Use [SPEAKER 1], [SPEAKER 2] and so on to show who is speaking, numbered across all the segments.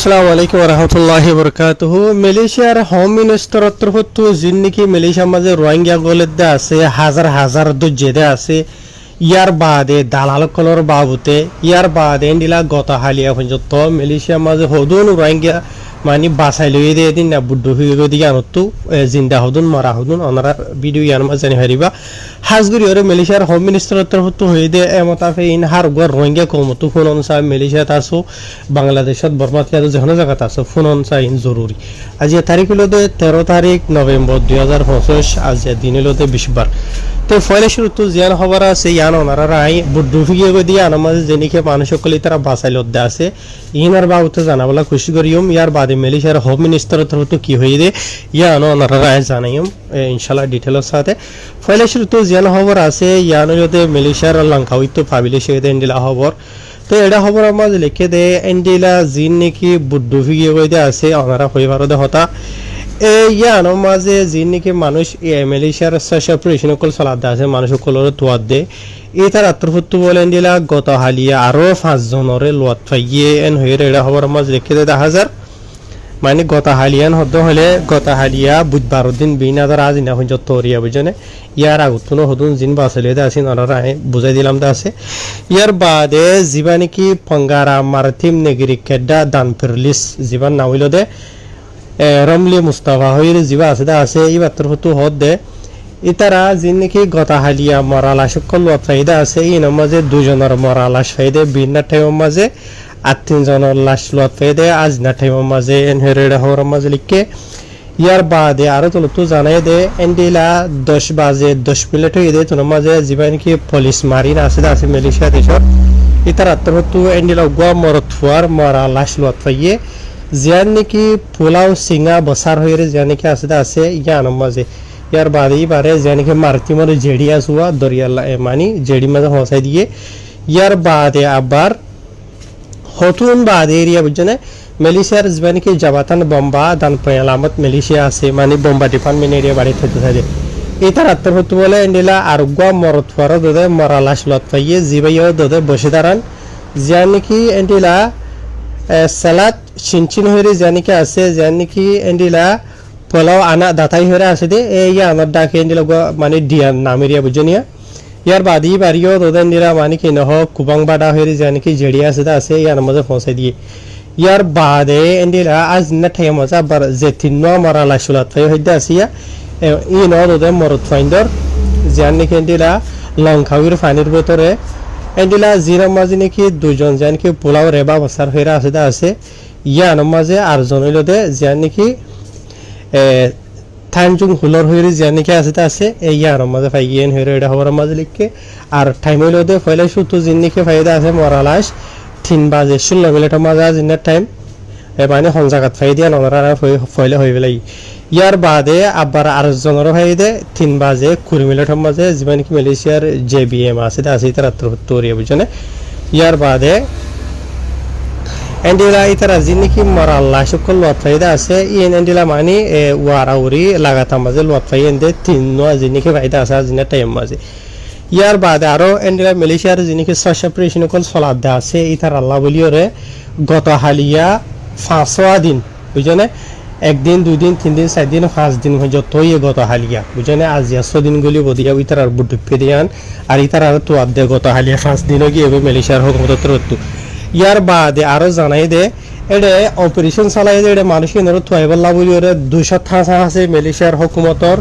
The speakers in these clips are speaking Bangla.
[SPEAKER 1] আসসালামু আলাইকুম রহমতুল্লাহি বরকাতুহু। মালয়েশিয়ার হোম মিনিস্টার তরফত যিনি মালয়েশিয়ার মাঝে রোহিঙ্গা গলদে আছে হাজার হাজার দজ্জেদে আছে ইয়ার বাদে দালালকলর বাবুতে ইয়ার বাদে দিলা গত হালিয়া পর্যন্ত মালয়েশিয়ার মাঝে হদুন রোহিঙ্গা মানে বাসাই লই দিয়ে দিন না বুদ্ধ হয়ে দিকে আনতো জিন্দা হদুন মারা হদুন ওনারা ভিডিও ইয়ার মাঝে জানি হারিবা হাজগুড়ি ওরে মালয়েশিয়ার হোম মিনিস্টার তরফত হয়ে দে এমতাফে ইন হার গর রোহিঙ্গা কমতো ফোন অনসা মালয়েশিয়াত আসো বাংলাদেশত বর্মাত যেখানে জায়গাত আছে ফোন অনসা ইন জরুরি আজি তারিখ হলো 13 তারিখ নভেম্বর 2025 আজ দিন হলো 20 বার তো ফলে শুরু তো জিয়ান খবর আছে ইয়ান ওনারা রাই বুদ্ধ ফিগে গো দিয়ে আনামাজ যেনিকে মানুষ সকলে তারা বাসাই লদ্দা আছে ইনার বাবুতে জানাবলা খুশি করিম ইয়ার বাদে মালয়েশিয়ার হোম মিনিস্টার তরফ কি হয়ে দে ইয়ান ওনারা রাই জানাইম ইনশাআল্লাহ ডিটেইলস সাথে ফলে শুরু তো জিয়ান খবর আছে ইয়ান হতে মালয়েশিয়ার লঙ্কাউইতো পাবিলে সেদে এন্ডিলা খবর তো এটা খবর আমার লিখে দে এন্ডিলা জিন নাকি বুদ্ধ ফিগে গো দিয়ে আছে ওনারা হইবার দে হতা ইয়ানো মাঝে যিনি মানুষ মালয়েশিয়ার অপারেশন কল চালাতে আছে মানুষ সকলের তোয়াত দে এই তার আত্মহত্য বলেন দিলা গত হালিয়া আরো 5 জনরে লোয়াত পাইয়ে এন হয়ে এটা খবর মাঝে লিখে দে 10,000 মানে গত হালিয়ান হদ হলে গত হালিয়া বুধবার দিন 20,000 আজ না পর্যন্ত তরিয়া বুঝনে ইয়ার আগুতনো হদুন জিন বাসলে দে আছে ওনারা বুঝাই দিলাম দা আছে ইয়ার বাদে জীবানি কি পঙ্গারা মারতিম নেগরি কেডা দান ফিরলিস জীবান না হইল দে রমলি মুস্তাফা হইর জিবা আছে এই মাত্র হতো হদ দে ইতারা যিনি নাকি গতা হালিয়া মরালাশ সকল ফাইদা আছে এই নামাজে দুজনের মরালাশ ফাইদে বিনা টাইম মাঝে আর 3 জনের লাশ লোয়াত ফাইদে আজ না টাইম মাঝে এনহেরেডা হওয়ার মাঝে লিখে ইয়ার বাদে আরো তো জানাই দে এন্ডিলা 10 বাজে 10 মিনিট হয়ে দে তোর মাঝে জিবা নাকি পুলিশ মারিন আছে মালয়েশিয়া দেশর ইতারা আত্মহত্যা এন্ডিলা গোয়া মরত ফুয়ার মরালাশ লোয়াত ফাইয়ে জিয়ান নাকি পোলাও সিঙ্গা বসার হয়ে জিয়ান নাকি আছে ইয়ান মাঝে ইয়ার বাদে বারে জিয়ান নাকি মারতি মরে জেডি আসুয়া দরিয়া মানি জেডি মাঝে হসাই দিয়ে ইয়ার বাদে আবার হতুন বাদে এরিয়া বুঝছেন মালয়েশিয়ার জিবা নাকি জাবাতান বম্বা দান পেলামত মালয়েশিয়া আছে মানে বম্বা ডিপার্টমেন্ট এরিয়া বাড়ি থেকে থাকে এটার আত্মহত্যা বলে এন্ডিলা আর গোয়া মরত ফর দদে মরালাশ লত পাইয়ে জিবাইও দদে বসে দাঁড়ান জিয়ান নাকি এন্ডিলা সালাদ চিনচিন হয়ে জানিকে আছে জানিকি এন্ডিলা পোলাও আনা দাতাই হয়ে আছে দে এই আমার ডাকে এন্ডিলা মানে ডিয়া নামেরিয়া বুঝনিয়া ইয়ার বাদি বাড়িও তোদের এন্ডিলা মানে কি নহ কুবাং বাডা হয়ে জানিকি জেডিয়া আছে ইয়ার মাঝে পৌঁছে দিয়ে ইয়ার বাদে এন্ডিলা আজ না ঠাই মজা বার জেতিন মারা লাশুলাত ফাই হইতে আসিয়া ই ন তোদের মরত ফাইন্দর জানিকি এন্ডিলা লঙ্কাউর ফানির ভিতরে এন্ডিলা জিরা মাঝে নাকি দুজন জানকি পোলাও রেবা বসার হয়ে আছে ইয়ান মাঝে আর জন হইল দে জিয়ান নাকি থানজুং হুলর হয়ে জিয়ান নাকি আছে এই ইয়ান মাঝে ফাইয়েন হয়ে এটা হওয়ার মাঝে লিখকে আর টাইম হইল দে ফয়লা সুতো জিন নাকি ফাইদা আছে মরালাস 3 বাজে 16 মিনিটের মাঝে জিনের টাইম মানে হংজাগাত ফাই দিয়া নরা ফয়লা হয়ে গেলাই ইয়ার বাদে আবার আর জনের ফাইদে 3 বাজে 20 মিনিটের মাঝে যেমন কি মালয়েশিয়ার জেবিএম আছে তার তরিয়া বুঝছেন ইয়ার বাদে এন্ডিলা ইতারা যিনি কি মরাল্লা সকল লোয়াত ফাইদা আছে ইন এন্ডিলা মানে ওয়ারাউরি লাগাতাম মাঝে লোয়াত ফাই এন্দে 3 নোয়া যিনি কি ফাইদা আছে জিনের টাইম মাঝে ইয়ার বাদে আরো এন্ডিলা মালয়েশিয়ার যিনি কি অপারেশন কল চলাত দা আছে ইতার আল্লাহ বলিওরে গত হালিয়া 5 দিন বুঝছেন একদিন 2 দিন 3 দিন 4 দিন 5 দিন যতই গত হালিয়া বুঝছেন আজ 100 দিন গুলি বদিয়া ইতার আর বুদ্ধ পেদিয়ান আর ইতার আর তো আদে গত হালিয়া 5 দিন গিয়ে মালয়েশিয়ার হুকুমত রত্তু ইয়ার বাদে আরো জানাই দে এডে অপারেশন চালাই দে মানুষের নর থয়বল্লা বলি ওরে 200 থাসা আছে মালয়েশিয়ার হুকুমতর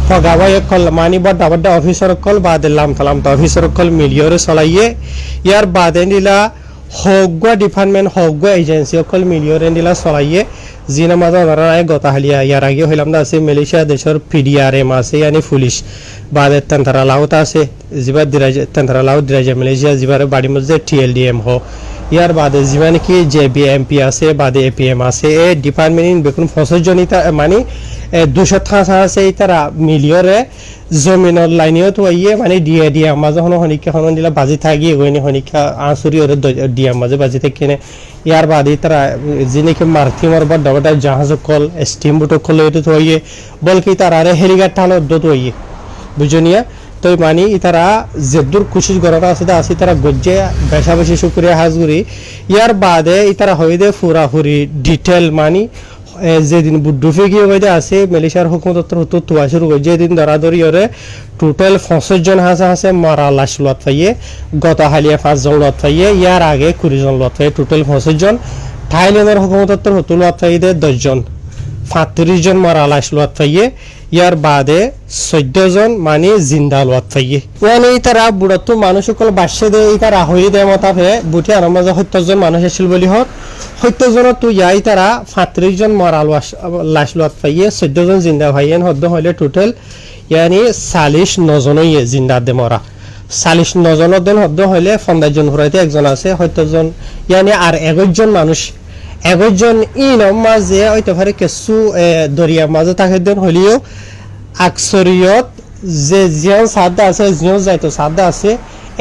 [SPEAKER 1] ফগাবাই কল মানি বড় অফিসার কল বাদে লাম অফিসার কল মিলিয়রে চালাইয়ে ইয়ার বাদে নিলা হগা ডিপার্টমেন্ট হগা এজেন্সি কল মিলিয়রে নিলা চালাইয়ে জিনা মাঝে ওনারা গত হালিয়া ইয়ার আগে হইলাম না আছে মালয়েশিয়া দেশের পিডিআরএম আছে ইয়ানি পুলিশ বাদে তেন্তারা লাউত আছে জিবা দিরাজ তেন্তারা লাউ দিরাজ মালয়েশিয়া জিবার বাড়ি মধ্যে টিএলডিএম হ ইয়ার বাদে জিবা নাকি জেবিএমপি আছে বাদে এপিএম আছে এ ডিপার্টমেন্ট বেকুন 50 জনিতা মানে 200 থাসা আছে তারা মিলিয়রে জমিনের লাইনেও তো ইয়ে মানে ডিএ মাঝে হনিকা হন দিলা বাজি থাকি গইনি হনিকা আঁসুরি ওরে ডিএ মাঝে বাজি থেকে ইয়ার বাদে তারা যিনি কি মার্থিমর বড় জাহাজ কল স্টিম বুট কল এটা তো ইয়ে বলকি তারা হেলিকপ্টার টানো দত ইয়ে বুঝনিয়া তো তো মানি ইতারা যেদুর কোশিশ করাটা আছে আসি তারা গজ্জে বেশা বেশি শুক্রিয়া হাজগুড়ি ইয়ার বাদে ইতারা হইদে ফুরাফুরি ডিটেল মানি যেদিন বুড্ডুফে গিয়ে হইদে আছে মালয়েশিয়ার হুকুমত হতো তোয়া শুরু করে যেদিন ধরাধরি ওরে টোটাল 65 জন হাসে মারা লাশ লত পাইয়ে গত হালিয়া 5 জন লত পাইয়ে ইয়ার আগে 20 জন লত পাইয়ে টোটাল 65 জন থাইল্যান্ডের হুকুমত হতো লত পাইয়ে 10 জন 35 জন মারা লাশ লত পাইয়ে ইয়ার বাদে 14 জন মানে জিন্দা লত পাইয়ে মানে তারা বুড়াতো মানুষ সকল বাসে দে তারা হয়ে দেয় মতাফে বুটি আর মাঝে 70 জন মানুষ আছিল বলি হর 70 জনের তো ইয়াই তারা 35 জন মারা লাশ লত পাইয়ে 14 জন জিন্দা ভাইয়েন হদ্দ হইলে টোটাল ইয়ানি 49 জনই জিন্দা দে মরা 49 জনের দিন হদ্দ হইলে 15 জন হরাইতে একজন আছে 70 জন ইয়ানি আর 11 জন মানুষ 11 জন ইন মাঝে হইতে পারে কিছু দরিয়া মাঝে থাকে দেন হলিও আকসরিয়ত যে জিয়ান সাদা আছে জিয়ান যাইতো সাদা আছে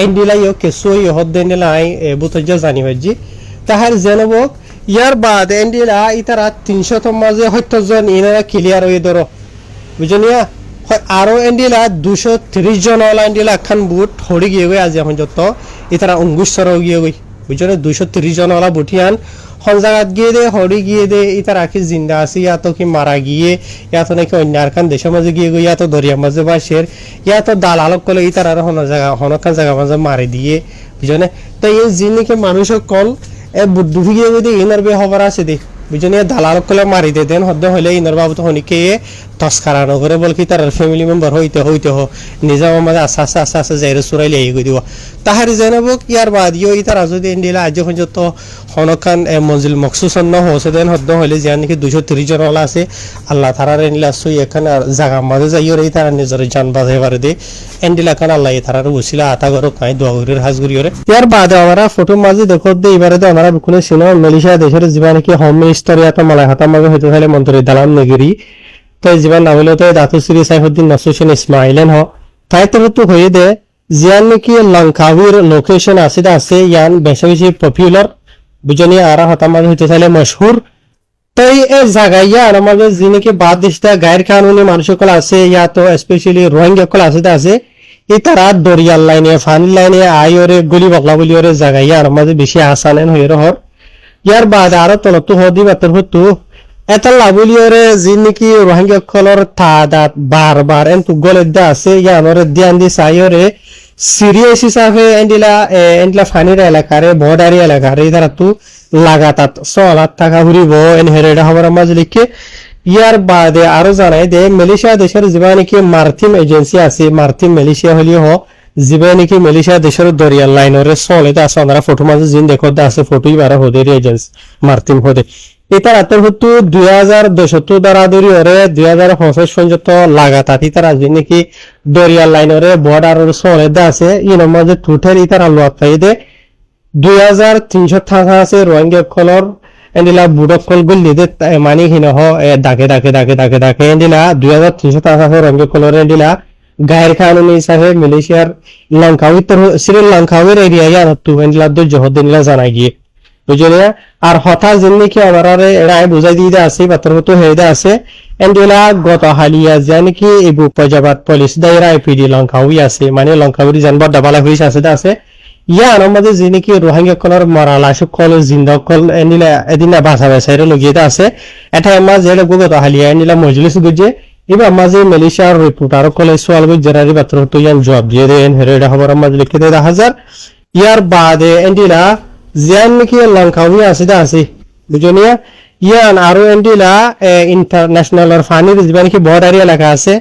[SPEAKER 1] এন্ডিলাইও কিছু ইহদ দেনলাই বুতজ জানি হজি তাহার জেনবক ইয়ার বাদ এন্ডিলা ইতারা 300 তম মাঝে 70 জন ইনারা ক্লিয়ার হয়ে ধরো বুঝনিয়া আরো এন্ডিলা 230 জন অল এন্ডিলা খান বুট হড়ি গিয়ে গই আজ এখন যত ইতারা অঙ্গুশ্বর গিয়ে গই বুঝনে 230 জন অলা বুটিয়ান হন জায়গাত গিয়ে দে হড়ি গিয়ে দে ইতারা কি জিন্দা আছে ইয়া তো কি মারা গিয়ে ইয়া তো নাকি অন্য আর কান দেশের মাঝে গিয়ে গই ইয়া তো দরিয়া মাঝে বাসের ইয়া তো দালালক কলে ইতারা হন জায়গা হনকান জায়গা মাঝে মারি দিয়ে বুঝনে তো এই জিনিকে মানুষ কল বুদ্ধি গিয়ে যদি ইনার বে হবার আছে দে বুঝনি দালাল কলে মারি দে দেন হদ্দ হইলে ইনার বাবু তো হনিকে তস্কারা নগরে বলকি তার ফ্যামিলি মেম্বার হইতে নিজাম আমাদের আস্তে যাইরে সুরাইলে এই দিব তাহারি জানাবো ইয়ার বাদ ইও ইতারা যদি ইন্ডিলা আজ পর্যন্ত হনকান মঞ্জিল মকসুসন্ন হচ্ছে দেন হদ্দ হইলে যে নাকি 230 জন ওলা আছে আল্লাহ তারার ইন্ডিলা সই এখানে জায়গা মাঝে যাইও রে তারা নিজের জান বাজে পারে দে ইন্ডিলা কান আল্লাহ তারার বসিলা আতা করো কাই দোয়া করির হাজগুরি করে ইয়ার বাদে আমরা ফটো মাঝে দেখো দে এবারে তো আমরা কোনো সিনেমা মালয়েশিয়া দেশের জীবনে কি হোম মিনিস্টার ইয়াটা মালাই হাতা মাঝে হইতে হলে মন্ত্রী দালাম নগরী তো জীবন না হইলে তো দাতু শ্রী সাইফুদ্দিন নাসুসেন ইসমাইলেন হ তাই তো হয়ে দে জিয়ান নাকি লঙ্কাউর লোকেশন আছে ইয়ান বেশি পপুলার বুঝনি আর হাতা মাঝে হইতে চাইলে মশহুর তাই এই জায়গায় ইয়ার আমাদের যিনি বাদ দিশটা গায়ের কানুনি মানুষ সকল আছে ইয়া তো স্পেশালি রোহিঙ্গা সকল আছে এই তারা দরিয়ার লাইনে ফানি লাইনে আইরে গলি বকলা বলি ওরে জায়গায় ইয়ার আমাদের বেশি আসানেন হয়ে রহর ইয়ার বাদ আরো তলত হদি বাতর হতো এটা লাভলি ওরে যিনি রোহিঙ্গা সকলের তাদাত বারবার এন্তু গলের দা আছে ইয়ানরে ধ্যান দি সাইরে সিরিয়াস হিসাবে এন্ডিলা ফানির এলাকারে বর্ডারি এলাকারে তারা তো লাগাতার চলাত থাকা ঘুরিব এনহেরেডা হবার মাঝে লিখে ইয়ার বাদে আরো জানাই দে মালয়েশিয়া দেশের যিবা নাকি মার্টিম এজেন্সি আছে মার্টিম মালয়েশিয়া হলিও হ যিবা নাকি মালয়েশিয়া দেশের দরিয়ার লাইনরে চলে তা আছে আমরা ফটো মাঝে জিন দেখো আছে ফটোই বারা হদের এজেন্সি মার্টিম হদে এটা রাতের হতো 2010 দারাদরি ওরে 2025 পর্যন্ত লাগাতার ইতারা যে নাকি দরিয়ার লাইনরে বর্ডার চলে দা আছে ইনের মাঝে টোটাল ইতারা লোয়া পাইদে 2300 থাকা আছে রোহিঙ্গা কলর এন্ডিলা বুডক কল গলি দে মানি হিন হ ডাকে এন্ডিলা 2300 থাকা আছে রোহিঙ্গা কলর এন্ডিলা গায়ের কানুনি হিসাবে মালয়েশিয়ার লঙ্কাউত্তর শ্রীলঙ্কাউয়ের এরিয়া ইয়ার হতো এন্ডিলা দো জহদিনলা জানা গিয়ে বুঝলে আর হঠাৎ যেমনি কি আমার এরাই বুঝাই দিয়ে আছে বাতর মতো হয়ে আছে এন্ডিলা গত হালিয়া জানি কি এই উপজাবাদ পুলিশ দায়রা আইপিডি লঙ্কাউই আছে মানে লঙ্কাউরি জানবার ডাবালা হইছে আছে ইয়া আমাদের যিনি কি রোহিঙ্গা কলর মারালা সকল জিন্দা কল এন্ডিলা এদিনা বাসা বাসাইরে লগিয়ে আছে এটা আমার যে গত হালিয়া এন্ডিলা মজলিস গুজে এবার মাঝে মালয়েশিয়ার রিপোর্টার কলে সোয়াল গুজরারি বাতর তো ইয়ান জবাব দিয়ে দেন হেরেডা খবর মাঝে লিখে দেয় 1000 ইয়ার বাদে এন্ডিলা জিয়ান নাকি লঙ্কাউই আছে বুঝনিয়া ইয়ান আরো এন্ডিলা ইন্টারন্যাশনাল আর ফানির যিবা নাকি বর্ডারি এলাকা আছে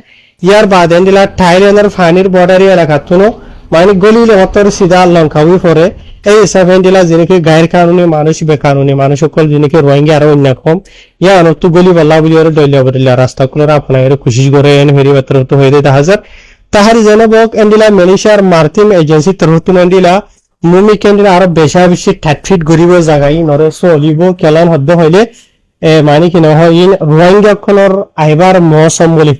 [SPEAKER 1] ইয়ার বাদ এন্ডিলা থাইল্যান্ডের ফানির বর্ডারি এলাকা তুনো মানে গলিলে হতর সিধা লঙ্কাউই পরে এই হিসাবে এন্ডিলা যিনি গায়ের কানুনি মানুষ বেকানুনি মানুষ সকল যিনি রোহিঙ্গা আরো অন্য কম ইয়ান তো গলি বল্লা বলি ওরে দইলা বলিলা রাস্তা কুলোর আপনার খুশি করে এন হেরি বাতর তো হয়ে দেয় 1000 তাহারি জানাবক এন্ডিলা মালয়েশিয়ার মার্টিম এজেন্সি তরফতুন এন্ডিলা মুমি কেন্দ্রে আরো বেশি ঠাটফিট গরিব জায়গায় নরে চলিব কেলান হদ্দ হইলে মানে কি নহয় রোহিঙ্গা কলর আইবার মৌসুম বলি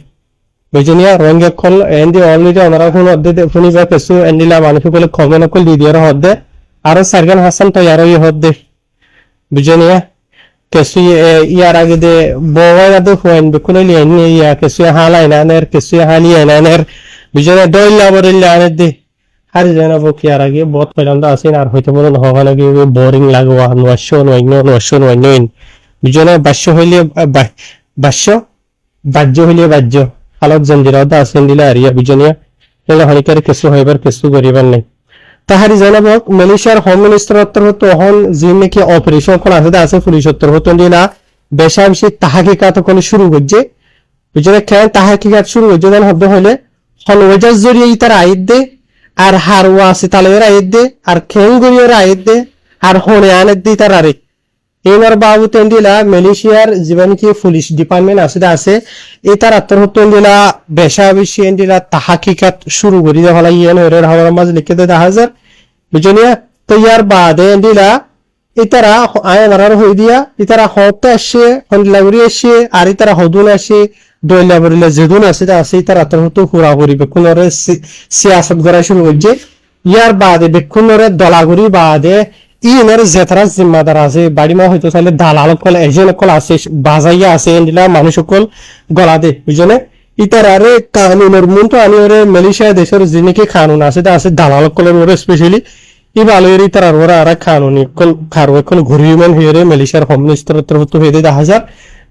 [SPEAKER 1] বুঝনিয়া রোহিঙ্গা কল এন্ডি অলরেডি ওনারা কোন হদ্দে শুনিবা কিছু এন্ডিলা মানুষ বলে কমে নকল দি দিয়ার হদ্দে আরো সারগান হাসান তো ইয়ারও হদ্দে বুঝনিয়া কিছু ইয়ার আগে দে বওয়া দে ফোন বেকুন লিয়ে ইয়া কিছু হালাই নানের কিছু হালি নানের বুঝনে ডইলা বরিল্লা আনে দে হারি জানা বকি আর আগে বহুত পেলাম দা আছেন আর হয়তো বড় হওয়া লাগে বোরিং লাগোয়া নোয়াশো নইন বুঝনে বাস্য হইলে বাস্য বাহ্য হইলে বাহ্য হালত জঞ্জিরা দা আছেন দিলা আরিয়া বুঝনিয়া এলা হনিকার কিছু হইবার কিছু করিবার নাই তাহারি জানাবক মালয়েশিয়ার হোম মিনিস্টার তখন যে নাকি অপারেশন কোন আছে পুলিশ হতন দিলা বেশাংশি তাহাকিকাত কোন শুরু করছে বুঝলে কেন তাহাকিকাত শুরু করছে জান হদ্দ হইলে হলওয়েজার জরিয়ে তার আইত দে আর হারওয়া আছে তালের আইত দে আর খেঙ্গুরিয়ার আইত দে আর হনে আনের দি তার আরে এইবার বাবু তেন দিলা মালয়েশিয়ার জীবন কি পুলিশ ডিপার্টমেন্ট আছে এই তার হতন দিলা বেশা বেশি দিলা তাহাকিকাত শুরু করি দে হলা ইয়েন হরের হাওয়ার মাঝ লিখে দে 1000 বুঝনিয়া তো ইয়ার বাদে দিলা ইতারা আয়নার হই দিয়া ইতারা হতে আসে হন্ডলাগুড়ি আসে আর ইতারা হদুন আসে দইলা বরিলা যেদুন আছে ইতারা তার হতো হুরা করি বেকুনরে সিয়াসত করা শুরু করছে ইয়ার বাদে বেকুনরে দলাগুড়ি বাদে ইনের জেতারা জিম্মাদার আছে বাড়ি মা হয়তো চাইলে দালাল কল এজেন্ট কল আছে বাজাইয়া আছে এন্ডিলা মানুষ সকল গলা দে বুঝনে ইতারারে কানুনের মন তো আনি ওরে মালয়েশিয়া দেশের যে নাকি কানুন আছে দালাল কলের ওরে স্পেশালি ইবালেরি তার ওরা আর কানুনি কল খারো এখন ঘুরিমান হইরে মালয়েশিয়ার হোম মিনিস্টার হতো হইতে 10,000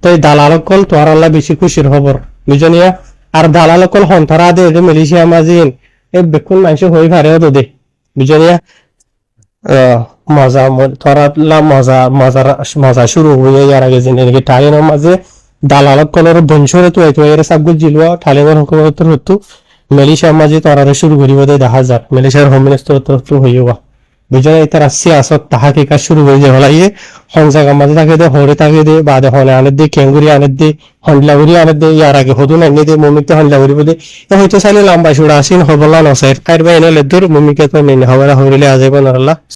[SPEAKER 1] তাই দালাল কল তোর আল্লাহ বেশি খুশির খবর বুঝনিয়া আর দালাল কল হন্তরা দে মালয়েশিয়া মাজিন এ বেকুন মানুষ হই পারে তো দে বুঝনিয়া মজা তোরা মজা শুরু হয়ে ইয়ার আগে জিনে টাইনের মাঝে দালাল কলের বংশরে তো এর সবগু জিলওয়া ঠালের হুকুমত হতো মালয়েশিয়া মাঝে তোরা শুরু করিব দে 10,000 মালয়েশিয়ার হোম মিনিস্টার তো হইবা বুঝলে তার সিয়াসত তাহাকিকা শুরু হয়ে যায় হলাইয়ে হংজাগা মাঝে থাকে দে হরে থাকে দে বাদে হনে আনের দে কেঙ্গুরি আনের দে হন্ডলাগুড়ি আনের দে ইয়ার আগে হদুন আনে দে মমিতে হন্ডলাগুড়ি বদে হয়তো চাইলে লম্বা সুড়া আসিন হবলা নসাইড কারবা এনে লেদুর মমিকে তো নেই হবলা হইলে আজাইব নারলা